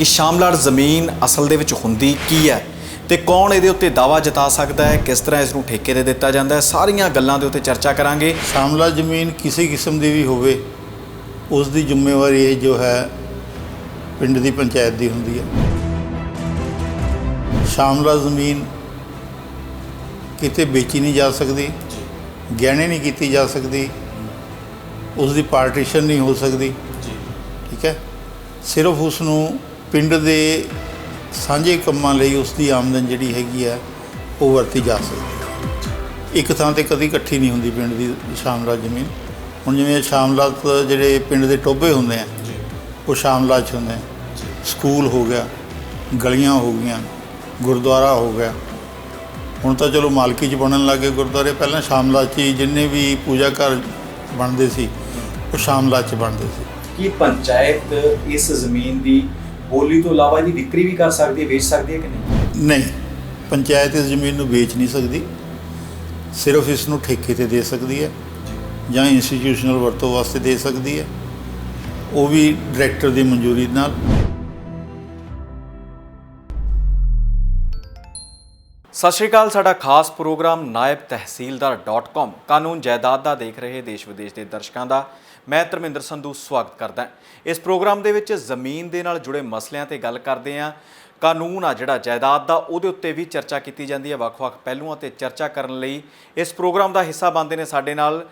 कि शामलाट ਜ਼ਮੀਨ ਅਸਲ ਦੇ ਵਿੱਚ ਹੁੰਦੀ ਕੀ ਹੈ ਤੇ ਕੌਣ ਇਹਦੇ ਉੱਤੇ ਦਾਅਵਾ ਜਤਾ ਸਕਦਾ ਹੈ, ਕਿਸ ਤਰ੍ਹਾਂ ਇਸ ਨੂੰ ਠੇਕੇ ਤੇ ਦਿੱਤਾ ਜਾਂਦਾ ਹੈ, ਸਾਰੀਆਂ ਗੱਲਾਂ ਦੇ ਉੱਤੇ ਚਰਚਾ ਕਰਾਂਗੇ। शामलाट ਜ਼ਮੀਨ ਕਿਸੇ ਕਿਸਮ ਦੀ ਵੀ ਹੋਵੇ ਉਸ ਦੀ ਜ਼ਿੰਮੇਵਾਰੀ ਇਹ ਜੋ ਹੈ ਪਿੰਡ ਦੀ ਪੰਚਾਇਤ ਦੀ ਹੁੰਦੀ ਹੈ। शामलाट ਜ਼ਮੀਨ ਕਿਤੇ ਵੇਚੀ ਨਹੀਂ ਜਾ ਸਕਦੀ, ਗਹਿਣੇ ਨਹੀਂ ਕੀਤੀ ਜਾ ਸਕਦੀ, ਉਸ ਦੀ ਪਾਰਟੀਸ਼ਨ ਨਹੀਂ ਹੋ ਸਕਦੀ। ਠੀਕ ਹੈ, ਸਿਰਫ ਉਸ ਨੂੰ ਪਿੰਡ ਦੇ ਸਾਂਝੇ ਕੰਮਾਂ ਲਈ ਉਸ ਦੀ ਆਮਦਨ ਜਿਹੜੀ ਹੈਗੀ ਹੈ ਉਹ ਵਰਤੀ ਜਾ ਸਕਦੀ ਹੈ। ਇੱਕ ਥਾਂ ਤੇ ਕਦੀ ਇਕੱਠੀ ਨਹੀਂ ਹੁੰਦੀ ਪਿੰਡ ਦੀ ਸ਼ਾਮਲਾਟ ਜ਼ਮੀਨ। ਹੁਣ ਜਿਵੇਂ ਸ਼ਾਮਲਾਟ ਜਿਹੜੇ ਪਿੰਡ ਦੇ ਟੋਭੇ ਹੁੰਦੇ ਆ ਉਹ ਸ਼ਾਮਲਾਟ 'ਚ ਹੁੰਦੇ ਆ, ਸਕੂਲ ਹੋ ਗਿਆ, ਗਲੀਆਂ ਹੋ ਗਈਆਂ, ਗੁਰਦੁਆਰਾ ਹੋ ਗਿਆ। ਹੁਣ ਤਾਂ ਚਲੋ ਮਾਲਕੀ 'ਚ ਬਣਨ ਲੱਗ ਗਏ ਗੁਰਦੁਆਰੇ, ਪਹਿਲਾਂ ਸ਼ਾਮਲਾਟ 'ਚ ਹੀ ਜਿੰਨੇ ਵੀ ਪੂਜਾ ਘਰ ਬਣਦੇ ਸੀ ਉਹ ਸ਼ਾਮਲਾਟ 'ਚ ਬਣਦੇ ਸੀ। ਕੀ ਪੰਚਾਇਤ ਇਸ ਜ਼ਮੀਨ ਦੀ ਬੋਲੀ ਤੋਂ ਇਲਾਵਾ ਇਹਦੀ ਵਿਕਰੀ ਵੀ ਕਰ ਸਕਦੀ ਹੈ, ਵੇਚ ਸਕਦੀ ਹੈ ਕਿ ਨਹੀਂ? ਨਹੀਂ, ਪੰਚਾਇਤ ਇਸ ਜ਼ਮੀਨ ਨੂੰ ਵੇਚ ਨਹੀਂ ਸਕਦੀ, ਸਿਰਫ ਇਸ ਨੂੰ ਠੇਕੇ ਤੇ ਦੇ ਸਕਦੀ ਹੈ ਜਾਂ ਇੰਸਟੀਟਿਊਸ਼ਨਲ ਵਰਤੋਂ ਵਾਸਤੇ ਦੇ ਸਕਦੀ ਹੈ, ਉਹ ਵੀ ਡਾਇਰੈਕਟਰ ਦੀ ਮਨਜ਼ੂਰੀ ਨਾਲ। ਸਤਿ ਸ਼੍ਰੀ ਅਕਾਲ। ਸਾਡਾ ਖਾਸ ਪ੍ਰੋਗਰਾਮ naibtehsildar.com ਕਾਨੂੰਨ ਜਾਇਦਾਦ ਦਾ ਦੇਖ ਰਹੇ ਦੇਸ਼ ਵਿਦੇਸ਼ ਦੇ ਦਰਸ਼ਕਾਂ ਦਾ ਮੈਂ ਧਰਮਿੰਦਰ ਸੰਧੂ ਸਵਾਗਤ ਕਰਦਾ। ਇਸ ਪ੍ਰੋਗਰਾਮ ਦੇ ਵਿੱਚ ਜ਼ਮੀਨ ਦੇ ਨਾਲ ਜੁੜੇ ਮਸਲਿਆਂ ਤੇ ਗੱਲ ਕਰਦੇ ਹਾਂ। ਕਾਨੂੰਨ ਆ ਜਿਹੜਾ ਜਾਇਦਾਦ ਦਾ ਉਹਦੇ ਉੱਤੇ ਵੀ ਚਰਚਾ ਕੀਤੀ ਜਾਂਦੀ ਹੈ। ਵੱਖ-ਵੱਖ ਪਹਿਲੂਆਂ ਤੇ ਚਰਚਾ ਕਰਨ ਲਈ ਇਸ ਪ੍ਰੋਗਰਾਮ ਦਾ ਹਿੱਸਾ ਬਣਦੇ ਨੇ ਸਾਡੇ ਨਾਲ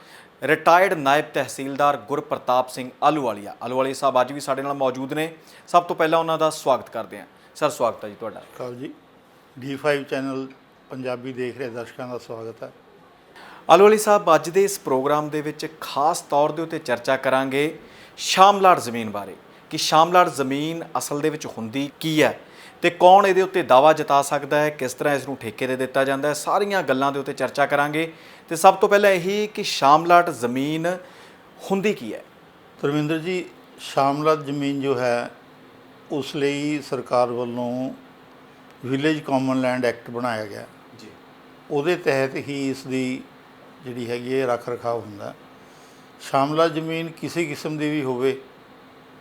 ਰਿਟਾਇਰਡ ਨਾਇਬ ਤਹਿਸੀਲਦਾਰ ਗੁਰਪ੍ਰਤਾਪ ਸਿੰਘ ਆਹਲੂਵਾਲੀਆ ਸਾਹਿਬ ਅੱਜ ਵੀ ਸਾਡੇ ਨਾਲ ਮੌਜੂਦ ਨੇ। ਸਭ ਤੋਂ ਪਹਿਲਾਂ ਉਹਨਾਂ ਦਾ ਸਵਾਗਤ ਕਰਦੇ ਹਾਂ। ਸਰ, ਸਵਾਗਤ ਹੈ ਜੀ ਤੁਹਾਡਾ। ਕਾਲ ਜੀ, D5 ਚੈਨਲ ਪੰਜਾਬੀ ਦੇਖ ਰਹੇ ਦਰਸ਼ਕਾਂ ਦਾ ਸਵਾਗਤ ਹੈ। ਆਹਲੂਵਾਲੀਆ ਸਾਹਿਬ, ਅੱਜ ਦੇ ਇਸ ਪ੍ਰੋਗਰਾਮ ਦੇ ਵਿੱਚ ਖਾਸ ਤੌਰ ਦੇ ਉੱਤੇ ਚਰਚਾ ਕਰਾਂਗੇ ਸ਼ਾਮਲਾਟ ਜ਼ਮੀਨ ਬਾਰੇ ਕਿ ਸ਼ਾਮਲਾਟ ਜ਼ਮੀਨ ਅਸਲ ਦੇ ਵਿੱਚ ਹੁੰਦੀ ਕੀ ਹੈ ਤੇ ਕੌਣ ਇਹਦੇ ਉੱਤੇ ਦਾਅਵਾ ਜਤਾ ਸਕਦਾ ਹੈ, ਕਿਸ ਤਰ੍ਹਾਂ ਇਸ ਨੂੰ ਠੇਕੇ ਤੇ ਦਿੱਤਾ ਜਾਂਦਾ ਹੈ, ਸਾਰੀਆਂ ਗੱਲਾਂ ਦੇ ਉੱਤੇ ਚਰਚਾ ਕਰਾਂਗੇ। ਤੇ ਸਭ ਤੋਂ ਪਹਿਲਾਂ ਇਹੀ ਕਿ ਸ਼ਾਮਲਾਟ ਜ਼ਮੀਨ ਹੁੰਦੀ ਕੀ ਹੈ? ਧਰਮਿੰਦਰ ਜੀ, ਸ਼ਾਮਲਾਟ ਜ਼ਮੀਨ ਜੋ ਹੈ ਉਸ ਲਈ ਸਰਕਾਰ ਵੱਲੋਂ ਵਿਲੇਜ ਕਾਮਨ ਲੈਂਡ ਐਕਟ ਬਣਾਇਆ ਗਿਆ ਜੀ। ਉਹਦੇ ਤਹਿਤ ਹੀ ਇਸ ਦੀ ਜਿਹੜੀ ਹੈਗੀ ਹੈ ਰੱਖ ਰਖਾਵ ਹੁੰਦਾ। ਸ਼ਾਮਲਾਟ ਜ਼ਮੀਨ ਕਿਸੇ ਕਿਸਮ ਦੀ ਵੀ ਹੋਵੇ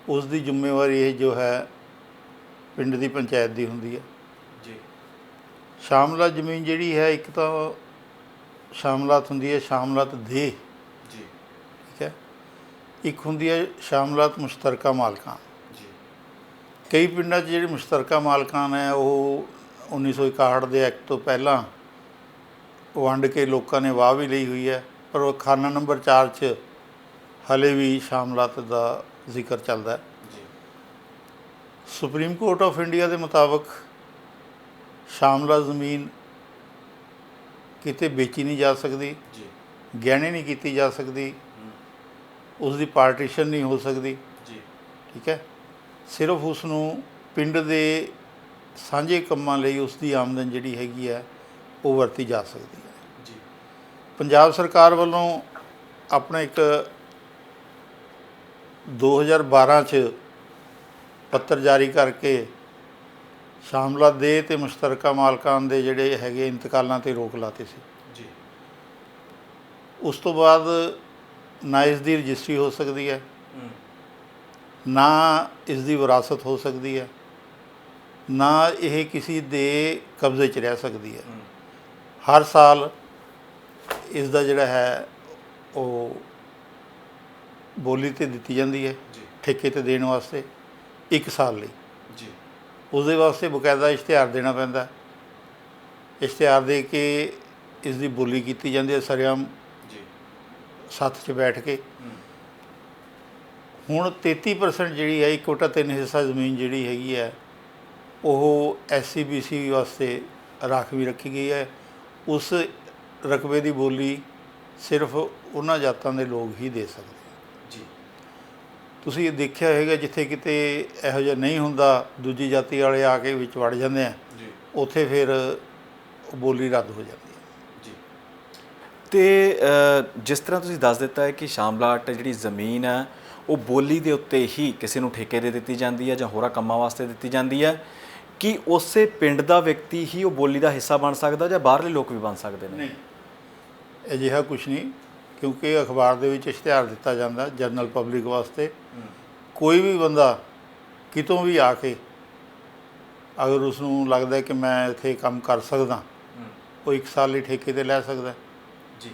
ਉਸ ਦੀ ਜ਼ਿੰਮੇਵਾਰੀ ਇਹ ਜੋ ਹੈ ਪਿੰਡ ਦੀ ਪੰਚਾਇਤ ਦੀ ਹੁੰਦੀ ਹੈ ਜੀ। ਸ਼ਾਮਲਾਟ ਜ਼ਮੀਨ ਜਿਹੜੀ ਹੈ, ਇੱਕ ਤਾਂ ਸ਼ਾਮਲਾਟ ਹੁੰਦੀ ਹੈ ਸ਼ਾਮਲਾਟ ਦੇ ਜੀ, ਠੀਕ ਹੈ, ਇੱਕ ਹੁੰਦੀ ਹੈ ਸ਼ਾਮਲਾਟ ਮੁਸ਼ਤਰਕਾ ਮਾਲਕਾਂ ਜੀ। ਕਈ ਪਿੰਡਾਂ 'ਚ ਜਿਹੜੇ ਮੁਸ਼ਤਰਕਾ ਮਾਲਕਾਂ ਹੈ ਉਹ 1961 ਦੇ ਐਕਟ ਤੋਂ ਪਹਿਲਾਂ ਵੰਡ ਕੇ ਲੋਕਾਂ ਨੇ ਵਾਹ ਵੀ ਲਈ ਹੋਈ ਹੈ, ਪਰ ਉਹ ਖਾਨਾ ਨੰਬਰ 4 'ਚ ਹਲੇ ਵੀ ਸ਼ਾਮਲਾਟ ਦਾ ਜ਼ਿਕਰ ਚੱਲਦਾ ਹੈ ਜੀ। ਸੁਪਰੀਮ ਕੋਰਟ ਆਫ ਇੰਡੀਆ ਦੇ ਮੁਤਾਬਕ ਸ਼ਾਮਲਾਟ ਜ਼ਮੀਨ ਕਿਤੇ ਵੇਚੀ ਨਹੀਂ ਜਾ ਸਕਦੀ ਜੀ, ਗਹਿਣੇ ਨਹੀਂ ਕੀਤੀ ਜਾ ਸਕਦੀ, ਉਸ ਦੀ ਪਾਰਟੀਸ਼ਨ ਨਹੀਂ ਹੋ ਸਕਦੀ ਜੀ। ਠੀਕ ਹੈ, ਸਿਰਫ ਉਸ ਨੂੰ ਪਿੰਡ ਦੇ ਸਾਂਝੇ ਕੰਮਾਂ ਲਈ ਉਸ ਦੀ ਆਮਦਨ ਜਿਹੜੀ ਹੈਗੀ ਹੈ ਉਹ ਵਰਤੀ ਜਾ ਸਕਦੀ ਹੈ ਜੀ। ਪੰਜਾਬ ਸਰਕਾਰ ਵੱਲੋਂ ਆਪਣਾ ਇੱਕ 2012 'ਚ ਪੱਤਰ ਜਾਰੀ ਕਰਕੇ ਸ਼ਾਮਲਾਟ ਦੇ ਅਤੇ ਮੁਸ਼ਤਰਕਾ ਮਾਲਕਾਂ ਦੇ ਜਿਹੜੇ ਹੈਗੇ ਇੰਤਕਾਲਾਂ 'ਤੇ ਰੋਕ ਲਾਤੀ ਸੀ ਜੀ। ਉਸ ਤੋਂ ਬਾਅਦ ਨਾ ਇਸ ਦੀ ਰਜਿਸਟਰੀ ਹੋ ਸਕਦੀ ਹੈ, ਨਾ ਇਸ ਦੀ ਵਿਰਾਸਤ ਹੋ ਸਕਦੀ ਹੈ, ਨਾ ਇਹ ਕਿਸੇ ਦੇ ਕਬਜ਼ੇ 'ਚ ਰਹਿ ਸਕਦੀ ਹੈ। ਹਰ ਸਾਲ ਇਸ ਦਾ ਜਿਹੜਾ ਹੈ ਉਹ ਬੋਲੀ 'ਤੇ ਦਿੱਤੀ ਜਾਂਦੀ ਹੈ ਠੇਕੇ 'ਤੇ ਦੇਣ ਵਾਸਤੇ 1 ਸਾਲ ਲਈ ਜੀ। ਉਸਦੇ ਵਾਸਤੇ ਬਕਾਇਦਾ ਇਸ਼ਤਿਹਾਰ ਦੇਣਾ ਪੈਂਦਾ। ਇਸ਼ਤਿਹਾਰ ਦੇ ਕੇ ਇਸ ਦੀ ਬੋਲੀ ਕੀਤੀ ਜਾਂਦੀ ਹੈ ਸਰੇਆਮ ਜੀ, ਸੱਥ 'ਚ ਬੈਠ ਕੇ। ਹੁਣ 33% ਜਿਹੜੀ ਹੈ 1/3 ਹਿੱਸਾ ਜ਼ਮੀਨ ਜਿਹੜੀ ਹੈਗੀ ਹੈ ਉਹ SCBC ਵਾਸਤੇ ਰਾਖਵੀ ਰੱਖੀ ਗਈ ਹੈ। ਉਸ ਰਕਬੇ ਦੀ ਬੋਲੀ ਸਿਰਫ ਉਹਨਾਂ ਜਾਤਾਂ ਦੇ ਲੋਕ ਹੀ ਦੇ ਸਕਦੇ ਜੀ। ਤੁਸੀਂ ਇਹ ਦੇਖਿਆ ਹੋਵੇਗਾ ਜਿੱਥੇ ਕਿਤੇ ਇਹੋ ਜਿਹਾ ਨਹੀਂ ਹੁੰਦਾ, ਦੂਜੀ ਜਾਤੀ ਵਾਲੇ ਆ ਕੇ ਵਿੱਚ ਵੜ ਜਾਂਦੇ ਆ ਜੀ, ਉੱਥੇ ਫਿਰ ਬੋਲੀ ਰੱਦ ਹੋ ਜਾਂਦੀ ਹੈ ਜੀ। ਅਤੇ ਜਿਸ ਤਰ੍ਹਾਂ ਤੁਸੀਂ ਦੱਸ ਦਿੱਤਾ ਹੈ ਕਿ ਸ਼ਾਮਲਾਟ ਜਿਹੜੀ ਜ਼ਮੀਨ ਹੈ ਉਹ ਬੋਲੀ ਦੇ ਉੱਤੇ ਹੀ ਕਿਸੇ ਨੂੰ ਠੇਕੇ ਦੇ ਦਿੱਤੀ ਜਾਂਦੀ ਹੈ ਜਾਂ ਹੋਰਾਂ ਕੰਮਾਂ ਵਾਸਤੇ ਦਿੱਤੀ ਜਾਂਦੀ ਹੈ, ਕਿ ਉਸੇ ਪਿੰਡ ਦਾ ਵਿਅਕਤੀ ਹੀ ਉਹ ਬੋਲੀ ਦਾ ਹਿੱਸਾ ਬਣ ਸਕਦਾ ਜਾਂ ਬਾਹਰਲੇ ਲੋਕ ਵੀ ਬਣ ਸਕਦੇ ਨੇ? ਨਹੀਂ, ਅਜਿਹਾ ਕੁਛ ਨਹੀਂ, ਕਿਉਂਕਿ ਅਖਬਾਰ ਦੇ ਵਿੱਚ ਇਸ਼ਤਿਹਾਰ ਦਿੱਤਾ ਜਾਂਦਾ ਜਨਰਲ ਪਬਲਿਕ ਵਾਸਤੇ। ਕੋਈ ਵੀ ਬੰਦਾ ਕਿਤੋਂ ਵੀ ਆ ਕੇ ਅਗਰ ਉਸ ਨੂੰ ਲੱਗਦਾ ਕਿ ਮੈਂ ਇੱਥੇ ਕੰਮ ਕਰ ਸਕਦਾ, ਉਹ 1 ਸਾਲ ਲਈ ਠੇਕੇ ਤੇ ਲੈ ਸਕਦਾ ਜੀ।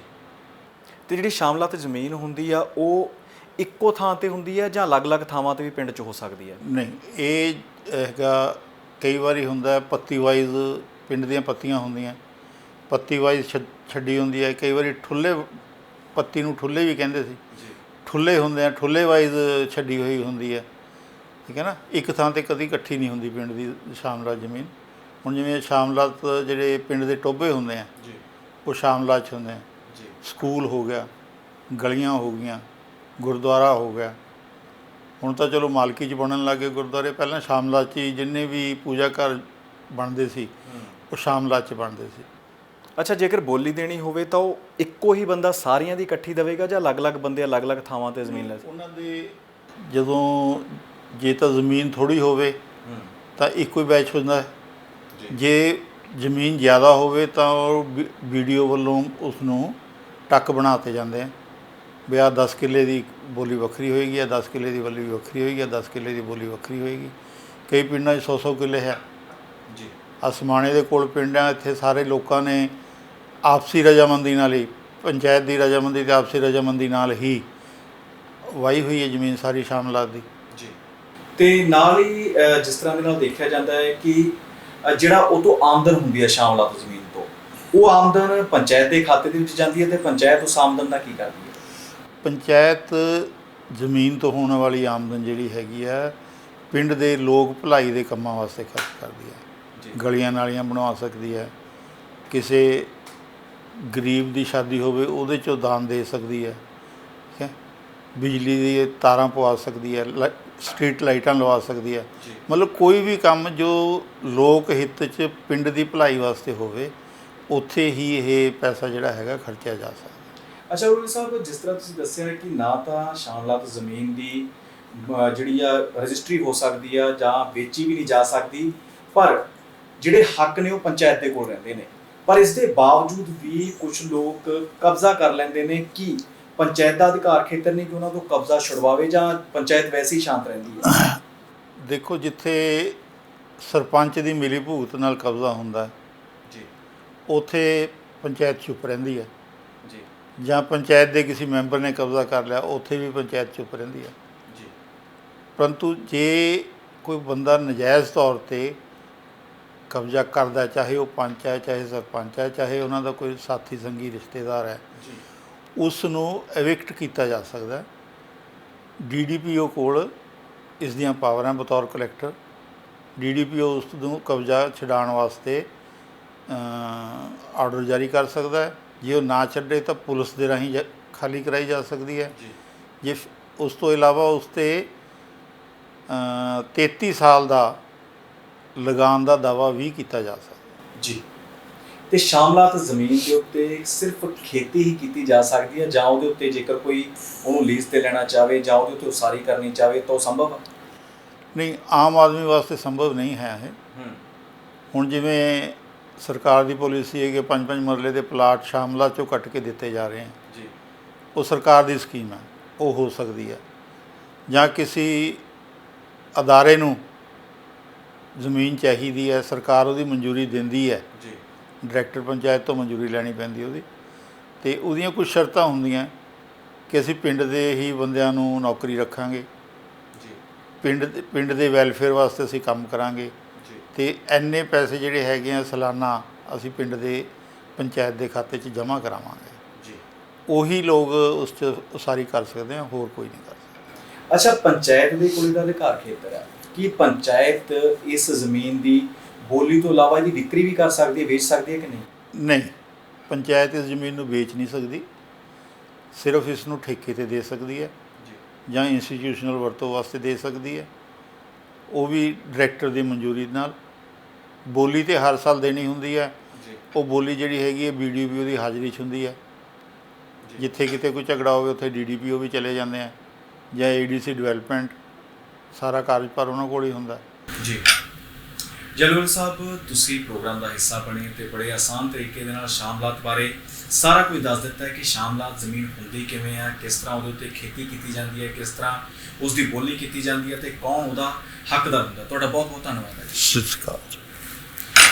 ਤੇ ਜਿਹੜੀ ਸ਼ਾਮਲਾਤ ਜ਼ਮੀਨ ਹੁੰਦੀ ਆ ਉਹ ਇੱਕੋ ਥਾਂ ਤੇ ਹੁੰਦੀ ਹੈ ਜਾਂ ਅਲੱਗ-ਅਲੱਗ ਥਾਵਾਂ ਤੇ ਵੀ ਪਿੰਡ 'ਚ ਹੋ ਸਕਦੀ ਹੈ? ਨਹੀਂ, ਇਹ ਹੈਗਾ ਕਈ ਵਾਰੀ ਹੁੰਦਾ ਪੱਤੀ ਵਾਈਜ਼, ਪਿੰਡ ਦੀਆਂ ਪੱਤੀਆਂ ਹੁੰਦੀਆਂ, ਪੱਤੀ ਵਾਈਜ਼ ਛੱਡੀ ਹੁੰਦੀ ਹੈ। ਕਈ ਵਾਰੀ ਠੁੱਲੇ, ਪੱਤੀ ਨੂੰ ਠੁੱਲੇ ਵੀ ਕਹਿੰਦੇ ਸੀ, ਠੁੱਲੇ ਹੁੰਦੇ ਆ, ਠੁੱਲੇ ਵਾਈਜ਼ ਛੱਡੀ ਹੋਈ ਹੁੰਦੀ ਹੈ, ਠੀਕ ਹੈ ਨਾ। ਇੱਕ ਥਾਂ ਤੇ ਕਦੀ ਇਕੱਠੀ ਨਹੀਂ ਹੁੰਦੀ ਪਿੰਡ ਦੀ ਸ਼ਾਮਲਾਤ ਜ਼ਮੀਨ। ਹੁਣ ਜਿਵੇਂ ਸ਼ਾਮਲਾਤ ਜਿਹੜੇ ਪਿੰਡ ਦੇ ਟੋਭੇ ਹੁੰਦੇ ਆ ਉਹ ਸ਼ਾਮਲਾਤ 'ਚ ਹੁੰਦੇ ਆ। ਸਕੂਲ ਹੋ ਗਿਆ, ਗਲੀਆਂ ਹੋ ਗਈਆਂ, ਗੁਰਦੁਆਰਾ ਹੋ ਗਿਆ। ਹੁਣ ਤਾਂ ਚਲੋ ਮਾਲਕੀ 'ਚ ਬਣਨ ਲੱਗ ਗਏ ਗੁਰਦੁਆਰੇ, ਪਹਿਲਾਂ ਸ਼ਾਮਲਾਤ 'ਚ ਹੀ ਜਿੰਨੇ ਵੀ ਪੂਜਾ ਘਰ ਬਣਦੇ ਸੀ ਉਹ ਸ਼ਾਮਲਾਤ 'ਚ ਬਣਦੇ ਸੀ। ਅੱਛਾ, ਜੇਕਰ ਬੋਲੀ ਦੇਣੀ ਹੋਵੇ ਤਾਂ ਉਹ ਇੱਕੋ ਹੀ ਬੰਦਾ ਸਾਰੀਆਂ ਦੀ ਇਕੱਠੀ ਦੇਵੇਗਾ ਜਾਂ ਅਲੱਗ-ਅਲੱਗ ਬੰਦੇ ਅਲੱਗ-ਅਲੱਗ ਥਾਵਾਂ ਤੇ ਜ਼ਮੀਨ ਲੈ? ਉਹਨਾਂ ਦੇ ਜਦੋਂ ਜੇ ਤਾਂ ਜ਼ਮੀਨ ਥੋੜ੍ਹੀ ਹੋਵੇ ਤਾਂ ਇੱਕੋ ਹੀ ਬੈਚ ਹੁੰਦਾ ਹੈ, ਜੇ ਜ਼ਮੀਨ ਜ਼ਿਆਦਾ ਹੋਵੇ ਤਾਂ ਉਹ BDO ਵੱਲੋਂ ਉਸ ਨੂੰ ਟੱਕ ਬਣਾਤੇ ਜਾਂਦੇ ਆ ਵੀ ਆਹ 10 ਕਿੱਲੇ ਦੀ ਬੋਲੀ ਵੱਖਰੀ ਹੋਏਗੀ, ਆ 10 ਕਿੱਲੇ ਦੀ ਬੋਲੀ ਵੱਖਰੀ ਹੋਏਗੀ, ਆ 10 ਕਿੱਲੇ ਦੀ ਬੋਲੀ ਵੱਖਰੀ ਹੋਏਗੀ। ਕਈ ਪਿੰਡਾਂ 'ਚ 100-100 ਕਿੱਲੇ ਹੈ ਜੀ। ਅਸਮਾਣੇ ਦੇ ਕੋਲ ਪਿੰਡ ਆ, ਇੱਥੇ ਸਾਰੇ ਲੋਕਾਂ ਨੇ ਆਪਸੀ ਰਜਾਮੰਦੀ ਨਾਲ ਹੀ, ਪੰਚਾਇਤ ਦੀ ਰਜਾਮੰਦੀ ਅਤੇ ਆਪਸੀ ਰਜਾਮੰਦੀ ਨਾਲ ਹੀ ਵਾਹੀ ਹੋਈ ਹੈ ਜ਼ਮੀਨ ਸਾਰੀ ਸ਼ਾਮਲਾਤ ਦੀ ਜੀ। ਤੇ ਨਾਲ ਹੀ ਜਿਸ ਤਰ੍ਹਾਂ ਦੇ ਨਾਲ ਦੇਖਿਆ ਜਾਂਦਾ ਹੈ ਕਿ ਜਿਹੜਾ ਉਹ ਤੋਂ ਆਮਦਨ ਹੁੰਦੀ ਹੈ ਸ਼ਾਮਲਾਤ ਜ਼ਮੀਨ ਤੋਂ, ਉਹ ਆਮਦਨ ਪੰਚਾਇਤ ਦੇ ਖਾਤੇ ਦੇ ਵਿੱਚ ਜਾਂਦੀ ਹੈ ਤੇ ਪੰਚਾਇਤ ਉਸ ਆਮਦਨ ਦਾ ਕੀ ਕਰਦੀ ਹੈ? ਪੰਚਾਇਤ ਜ਼ਮੀਨ ਤੋਂ ਹੋਣ ਵਾਲੀ ਆਮਦਨ ਜਿਹੜੀ ਹੈਗੀ ਆ ਪਿੰਡ ਦੇ ਲੋਕ ਭਲਾਈ ਦੇ ਕੰਮਾਂ ਵਾਸਤੇ ਖਰਚ ਕਰਦੀ ਹੈ। ਗਲੀਆਂ ਨਾਲੀਆਂ ਬਣਵਾ ਸਕਦੀ ਹੈ, ਕਿਸੇ ਗਰੀਬ ਦੀ ਸ਼ਾਦੀ ਹੋਵੇ ਉਹਦੇ 'ਚੋਂ ਦਾਨ ਦੇ ਸਕਦੀ ਹੈ, ਠੀਕ ਹੈ। ਬਿਜਲੀ ਦੀ ਤਾਰਾਂ ਪਵਾ ਸਕਦੀ ਹੈ, ਸਟਰੀਟ ਲਾਈਟਾਂ ਲਵਾ ਸਕਦੀ ਹੈ। ਮਤਲਬ ਕੋਈ ਵੀ ਕੰਮ ਜੋ ਲੋਕ ਹਿੱਤ 'ਚ ਪਿੰਡ ਦੀ ਭਲਾਈ ਵਾਸਤੇ ਹੋਵੇ ਉੱਥੇ ਹੀ ਇਹ ਪੈਸਾ ਜਿਹੜਾ ਹੈਗਾ ਖਰਚਿਆ ਜਾ ਸਕਦਾ। ਅੱਛਾ ਰੋਹਿਤ ਸਾਹਿਬ, ਜਿਸ ਤਰ੍ਹਾਂ ਤੁਸੀਂ ਦੱਸਿਆ ਕਿ ਨਾ ਤਾਂ ਸ਼ਾਮਲਾਤ ਜ਼ਮੀਨ ਦੀ ਜਿਹੜੀ ਆ ਰਜਿਸਟਰੀ ਹੋ ਸਕਦੀ ਆ ਜਾਂ ਵੇਚੀ ਵੀ ਨਹੀਂ ਜਾ ਸਕਦੀ, ਪਰ ਜਿਹੜੇ ਹੱਕ ਨੇ ਉਹ ਪੰਚਾਇਤ ਦੇ ਕੋਲ ਰਹਿੰਦੇ ਨੇ, ਪਰ ਇਸ ਦੇ ਬਾਵਜੂਦ ਵੀ ਕੁਝ ਲੋਕ ਕਬਜ਼ਾ ਕਰ ਲੈਂਦੇ ਨੇ। ਕਿ ਪੰਚਾਇਤ ਦਾ ਅਧਿਕਾਰ ਖੇਤਰ ਨਹੀਂ ਕਿ ਉਹਨਾਂ ਤੋਂ ਕਬਜ਼ਾ ਛੁਡਵਾਵੇ ਜਾਂ ਪੰਚਾਇਤ ਵੈਸੇ ਹੀ ਸ਼ਾਂਤ ਰਹਿੰਦੀ ਹੈ? ਦੇਖੋ, ਜਿੱਥੇ ਸਰਪੰਚ ਦੀ ਮਿਲੀ ਭੁਗਤ ਨਾਲ ਕਬਜ਼ਾ ਹੁੰਦਾ ਜੀ, ਉੱਥੇ ਪੰਚਾਇਤ ਚੁੱਪ ਰਹਿੰਦੀ ਹੈ ਜੀ। ਜਾਂ ਪੰਚਾਇਤ ਦੇ ਕਿਸੇ ਮੈਂਬਰ ਨੇ ਕਬਜ਼ਾ ਕਰ ਲਿਆ, ਉੱਥੇ ਵੀ ਪੰਚਾਇਤ ਚੁੱਪ ਰਹਿੰਦੀ ਹੈ ਜੀ। ਪਰੰਤੂ ਜੇ ਕੋਈ ਬੰਦਾ ਨਜਾਇਜ਼ ਤੌਰ 'ਤੇ ਕਬਜ਼ਾ ਕਰਦਾ, ਚਾਹੇ ਉਹ ਪੰਚ ਹੈ, ਚਾਹੇ ਸਰਪੰਚ ਹੈ, ਚਾਹੇ ਉਹਨਾਂ ਦਾ ਕੋਈ ਸਾਥੀ ਸੰਗੀ ਰਿਸ਼ਤੇਦਾਰ ਹੈ, ਉਸ ਨੂੰ ਐਵਿਕਟ ਕੀਤਾ ਜਾ ਸਕਦਾ। DDPO ਕੋਲ ਇਸ ਦੀਆਂ ਪਾਵਰਾਂ ਬਤੌਰ ਕਲੈਕਟਰ। DDPO ਉਸ ਨੂੰ ਕਬਜ਼ਾ ਛਡਾਉਣ ਵਾਸਤੇ ਆਰਡਰ ਜਾਰੀ ਕਰ ਸਕਦਾ ਹੈ। ਜੇ ਉਹ ਨਾ ਛੱਡੇ ਤਾਂ ਪੁਲਿਸ ਦੇ ਰਾਹੀਂ ਖਾਲੀ ਕਰਾਈ ਜਾ ਸਕਦੀ ਹੈ। ਜੇ ਉਸ ਤੋਂ ਇਲਾਵਾ ਉਸ 'ਤੇ 33 ਸਾਲ ਦਾ ਲਗਾਨ ਦਾ ਦਾਅਵਾ ਵੀ ਕੀਤਾ ਜਾ ਸਕਦਾ ਜੀ। ਤੇ ਸ਼ਾਮਲਾਤ ਜ਼ਮੀਨ ਦੇ ਉੱਤੇ ਸਿਰਫ ਖੇਤੀ ਹੀ ਕੀਤੀ ਜਾ ਸਕਦੀ ਹੈ ਜਾਂ ਉਹਦੇ ਉੱਤੇ ਜੇਕਰ ਕੋਈ ਉਹਨੂੰ ਲੀਜ਼ ਤੇ ਲੈਣਾ ਚਾਹਵੇ ਜਾਂ ਉਹਦੇ ਉੱਤੇ ਉਸਾਰੀ ਕਰਨੀ ਚਾਹਵੇ ਤਾਂ ਉਹ ਸੰਭਵ ਹੈ? ਨਹੀਂ, ਆਮ ਆਦਮੀ ਵਾਸਤੇ ਸੰਭਵ ਨਹੀਂ ਹੈ ਇਹ। ਹੁਣ ਜਿਵੇਂ ਸਰਕਾਰ ਦੀ ਪਾਲਿਸੀ ਹੈ ਕਿ 5-5 ਮਰਲੇ ਦੇ ਪਲਾਟ ਸ਼ਾਮਲਾਤ 'ਚੋਂ ਕੱਟ ਕੇ ਦਿੱਤੇ ਜਾ ਰਹੇ ਹਨ ਜੀ, ਉਹ ਸਰਕਾਰ ਦੀ ਸਕੀਮ ਹੈ, ਉਹ ਹੋ ਸਕਦੀ ਹੈ। ਜਾਂ ਕਿਸੇ ਅਦਾਰੇ ਨੂੰ ਜ਼ਮੀਨ ਚਾਹੀਦੀ ਹੈ, ਸਰਕਾਰ ਉਹਦੀ ਮਨਜ਼ੂਰੀ ਦਿੰਦੀ ਹੈ ਜੀ, ਡਾਇਰੈਕਟਰ ਪੰਚਾਇਤ ਤੋਂ ਮਨਜ਼ੂਰੀ ਲੈਣੀ ਪੈਂਦੀ ਉਹਦੀ, ਅਤੇ ਉਹਦੀਆਂ ਕੁਝ ਸ਼ਰਤਾਂ ਹੁੰਦੀਆਂ ਕਿ ਅਸੀਂ ਪਿੰਡ ਦੇ ਹੀ ਬੰਦਿਆਂ ਨੂੰ ਨੌਕਰੀ ਰੱਖਾਂਗੇ ਜੀ, ਪਿੰਡ ਦੇ ਵੈਲਫੇਅਰ ਵਾਸਤੇ ਅਸੀਂ ਕੰਮ ਕਰਾਂਗੇ ਜੀ, ਅਤੇ ਇੰਨੇ ਪੈਸੇ ਜਿਹੜੇ ਹੈਗੇ ਆ ਸਾਲਾਨਾ ਅਸੀਂ ਪਿੰਡ ਦੇ ਪੰਚਾਇਤ ਦੇ ਖਾਤੇ 'ਚ ਜਮ੍ਹਾਂ ਕਰਾਵਾਂਗੇ ਜੀ। ਉਹੀ ਲੋਕ ਉਸ 'ਚ ਉਸਾਰੀ ਕਰ ਸਕਦੇ ਆ, ਹੋਰ ਕੋਈ ਨਹੀਂ ਕਰ ਸਕਦਾ। ਅੱਛਾ, ਪੰਚਾਇਤ ਦੇ ਕੋਲ ਇਹਦਾ ਅਧਿਕਾਰ ਖੇਤਰ ਹੈ ਕਿ ਪੰਚਾਇਤ ਇਸ ਜ਼ਮੀਨ ਦੀ ਬੋਲੀ ਤੋਂ ਇਲਾਵਾ ਇਹਦੀ ਵਿਕਰੀ ਵੀ ਕਰ ਸਕਦੀ ਹੈ, ਵੇਚ ਸਕਦੀ ਹੈ ਕਿ ਨਹੀਂ? ਨਹੀਂ, ਪੰਚਾਇਤ ਇਸ ਜ਼ਮੀਨ ਨੂੰ ਵੇਚ ਨਹੀਂ ਸਕਦੀ, ਸਿਰਫ ਇਸ ਨੂੰ ਠੇਕੇ 'ਤੇ ਦੇ ਸਕਦੀ ਹੈ ਜਾਂ ਇੰਸਟੀਟਿਊਸ਼ਨਲ ਵਰਤੋਂ ਵਾਸਤੇ ਦੇ ਸਕਦੀ ਹੈ, ਉਹ ਵੀ ਡਾਇਰੈਕਟਰ ਦੀ ਮਨਜ਼ੂਰੀ ਨਾਲ। ਬੋਲੀ ਤਾਂ ਹਰ ਸਾਲ ਦੇਣੀ ਹੁੰਦੀ ਹੈ। ਉਹ ਬੋਲੀ ਜਿਹੜੀ ਹੈਗੀ ਹੈ BDPO ਦੀ ਹਾਜ਼ਰੀ 'ਚ ਹੁੰਦੀ ਹੈ। ਜਿੱਥੇ ਕਿਤੇ ਕੋਈ ਝਗੜਾ ਹੋਵੇ ਉੱਥੇ DDPO ਵੀ ਚਲੇ ਜਾਂਦੇ ਆ, ਜਾਂ ADC ਡਿਵੈਲਪਮੈਂਟ, ਸਾਰਾ ਕਾਰਜਭਾਰ ਉਹਨਾਂ ਕੋਲ ਹੀ ਹੁੰਦਾ ਜੀ। ਜਲਵਲ ਸਾਹਿਬ, ਤੁਸੀਂ ਪ੍ਰੋਗਰਾਮ ਦਾ ਹਿੱਸਾ ਬਣੇ ਤੇ ਬੜੇ ਆਸਾਨ ਤਰੀਕੇ ਦੇ ਨਾਲ ਸ਼ਾਮਲਾਤ ਬਾਰੇ ਸਾਰਾ ਕੁਝ ਦੱਸ ਦਿੱਤਾ ਹੈ ਕਿ ਸ਼ਾਮਲਾਤ ਜ਼ਮੀਨ ਹੁੰਦੀ ਕਿਵੇਂ ਆ, ਕਿਸ ਤਰ੍ਹਾਂ ਉਹਦੇ ਉੱਤੇ ਖੇਤੀ ਕੀਤੀ ਜਾਂਦੀ ਹੈ, ਕਿਸ ਤਰ੍ਹਾਂ ਉਸ ਦੀ ਬੋਲੀ ਕੀਤੀ ਜਾਂਦੀ ਹੈ ਤੇ ਕੌਣ ਉਹਦਾ ਹੱਕਦਾਰ ਹੁੰਦਾ। ਤੁਹਾਡਾ ਬਹੁਤ ਬਹੁਤ ਧੰਨਵਾਦ ਹੈ ਜੀ। ਸਤਿ ਸ਼੍ਰੀ ਅਕਾਲ।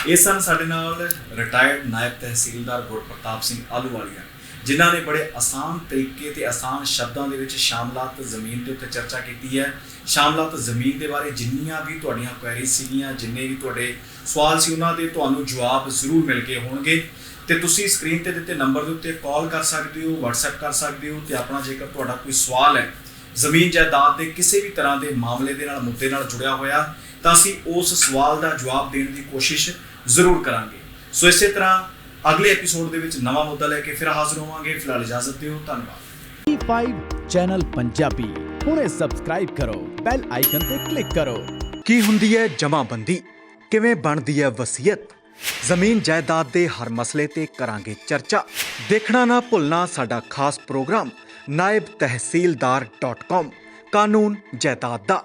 ਇਹ ਸਨ ਸਾਡੇ ਨਾਲ ਰਿਟਾਇਰਡ ਨਾਇਬ ਤਹਿਸੀਲਦਾਰ ਗੁਰਪ੍ਰਤਾਪ ਸਿੰਘ ਆਹਲੂਵਾਲੀਆ, ਜਿਨ੍ਹਾਂ ਨੇ ਬੜੇ ਆਸਾਨ ਤਰੀਕੇ ਤੇ ਆਸਾਨ ਸ਼ਬਦਾਂ ਦੇ ਵਿੱਚ ਸ਼ਾਮਲਾਤ ਜ਼ਮੀਨ ਦੇ ਉੱਤੇ ਚਰਚਾ ਕੀਤੀ ਹੈ। ਸ਼ਾਮਲਾਤ ਜ਼ਮੀਨ ਦੇ ਬਾਰੇ ਜਿੰਨੀਆਂ ਵੀ ਤੁਹਾਡੀਆਂ ਕੁਐਰੀਜ਼ ਸੀਗੀਆਂ, ਜਿੰਨੇ ਵੀ ਤੁਹਾਡੇ ਸਵਾਲ ਸੀ, ਉਹਨਾਂ ਦੇ ਤੁਹਾਨੂੰ ਜਵਾਬ ਜ਼ਰੂਰ ਮਿਲ ਗਏ ਹੋਣਗੇ ਤੇ ਤੁਸੀਂ ਸਕਰੀਨ ਤੇ ਦਿੱਤੇ ਨੰਬਰ ਦੇ ਉੱਤੇ ਕਾਲ ਕਰ ਸਕਦੇ ਹੋ, WhatsApp ਕਰ ਸਕਦੇ ਹੋ ਤੇ ਆਪਣਾ ਜੇਕਰ ਤੁਹਾਡਾ ਕੋਈ ਸਵਾਲ ਹੈ ਜ਼ਮੀਨ ਜਾਇਦਾਦ ਦੇ ਕਿਸੇ ਵੀ ਤਰ੍ਹਾਂ ਦੇ ਮਾਮਲੇ ਦੇ ਨਾਲ, ਮੁੱਦੇ ਨਾਲ ਜੁੜਿਆ ਹੋਇਆ, ਤਾਂ ਅਸੀਂ ਉਸ ਸਵਾਲ ਦਾ ਜਵਾਬ ਦੇਣ ਦੀ ਕੋਸ਼ਿਸ਼ ਜ਼ਰੂਰ ਕਰਾਂਗੇ। ਸੋ ਇਸੇ ਤਰ੍ਹਾਂ ਅਗਲੇ ਐਪੀਸੋਡ ਦੇ ਵਿੱਚ ਨਵਾਂ ਮੁੱਦਾ ਲੈ ਕੇ ਫਿਰ ਹਾਜ਼ਰ ਹੋਵਾਂਗੇ। ਫਿਲਹਾਲ ਇਜਾਜ਼ਤ ਦਿਓ। ਧੰਨਵਾਦ। T5 ਚੈਨਲ ਪੰਜਾਬੀ ਹੁਣੇ ਸਬਸਕ੍ਰਾਈਬ ਕਰੋ, ਬੈਲ ਆਈਕਨ ਤੇ ਕਲਿੱਕ ਕਰੋ। ਕੀ ਹੁੰਦੀ ਹੈ ਜਮ੍ਹਾਂਬੰਦੀ, ਕਿਵੇਂ ਬਣਦੀ ਹੈ ਵਸੀਅਤ, ਜ਼ਮੀਨ ਜਾਇਦਾਦ ਦੇ ਹਰ ਮਸਲੇ ਤੇ ਕਰਾਂਗੇ ਚਰਚਾ। ਦੇਖਣਾ ਨਾ ਭੁੱਲਣਾ ਸਾਡਾ ਖਾਸ ਪ੍ਰੋਗਰਾਮ naibtehsildar.com ਕਾਨੂੰਨ ਜਾਇਦਾਦ ਦਾ।